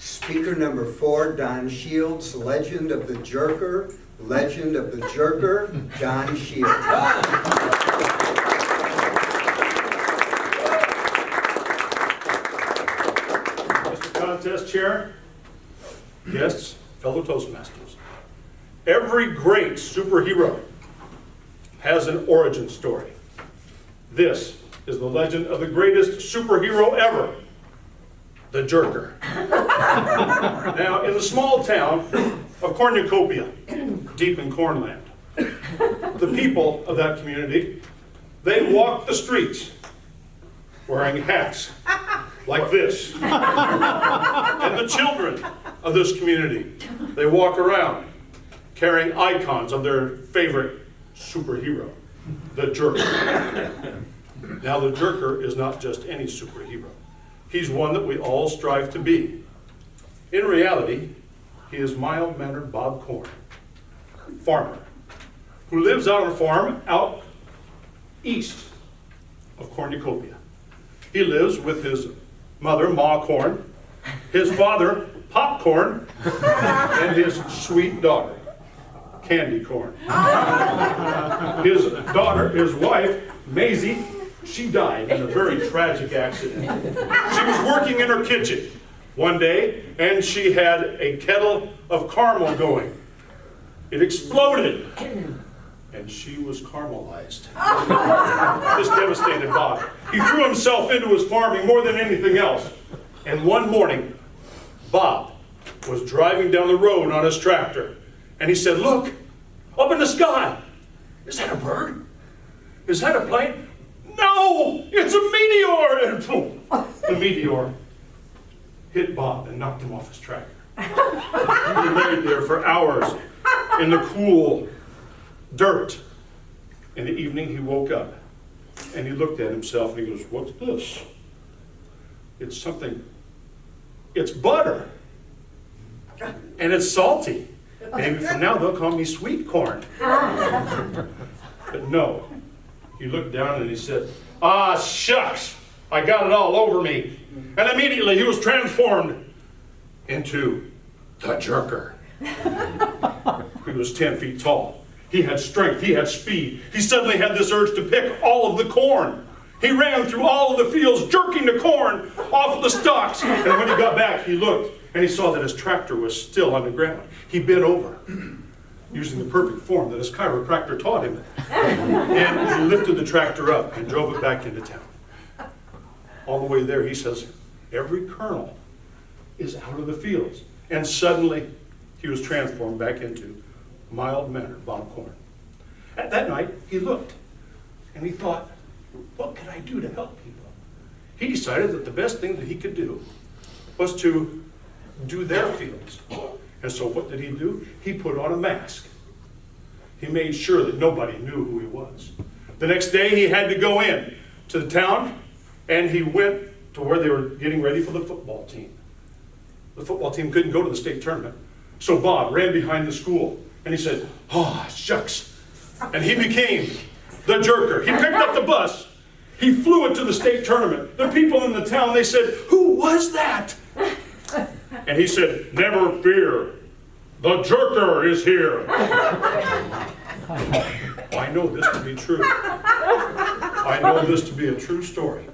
Speaker number 4, Don Shields, Legend of the Jerker. Legend of the Jerker, Don Shields. Mr. Contest Chair, guests, fellow Toastmasters. Every great superhero has an origin story. This is the legend of the greatest superhero ever, the Jerker. Now, in the small town of Cornucopia, deep in Cornland, the people of that community, they walk the streets wearing hats like this. And the children of this community, they walk around carrying icons of their favorite superhero, the Jerker. Now, the Jerker is not just any superhero. He's one that we all strive to be. In reality, he is mild-mannered Bob Corn, farmer, who lives on a farm out east of Cornucopia. He lives with his mother, Ma Corn, his father, Popcorn, and his sweet daughter, Candy Corn. His daughter, his wife, Maisie, she died in a very tragic accident. She was working in her kitchen one day, and she had a kettle of caramel going. It exploded, and she was caramelized. This devastated Bob. He threw himself into his farming more than anything else. And one morning, Bob was driving down the road on his tractor, and he said, "Look, up in the sky. Is that a bird? Is that a plane? No, it's a meteor!" And boom, the meteor hit Bob and knocked him off his tractor. He laid there for hours in the cool dirt. In the evening, he woke up and he looked at himself and he goes, "What's this? It's something, it's butter. And it's salty. Maybe from now they'll call me Sweet Corn." But no, he looked down and he said, "Ah, shucks, I got it all over me." And immediately he was transformed into the Jerker. He was 10 feet tall. He had strength, he had speed. He suddenly had this urge to pick all of the corn. He ran through all of the fields, jerking the corn off of the stalks. And when he got back, he looked and he saw that his tractor was still on the ground. He bent over, using the perfect form that his chiropractor taught him. And he lifted the tractor up and drove it back into town. On the way there, he says, every kernel is out of the fields. And suddenly, he was transformed back into mild-mannered Bob Corn. At that night, he looked, and he thought, what could I do to help people? He decided that the best thing that he could do was to do their fields. And so what did he do? He put on a mask. He made sure that nobody knew who he was. The next day, he had to go in to the town, and he went to where they were getting ready for the football team. The football team couldn't go to the state tournament. So Bob ran behind the school, and he said, "Oh, shucks." And he became the Jerker. He picked up the bus. He flew it to the state tournament. The people in the town, they said, "Who was that?" And he said, "Never fear. The Jerker is here." I know this to be true. I know this to be a true story.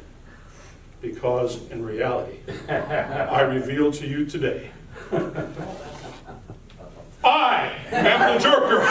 Because in reality, I reveal to you today, I am the Jerker.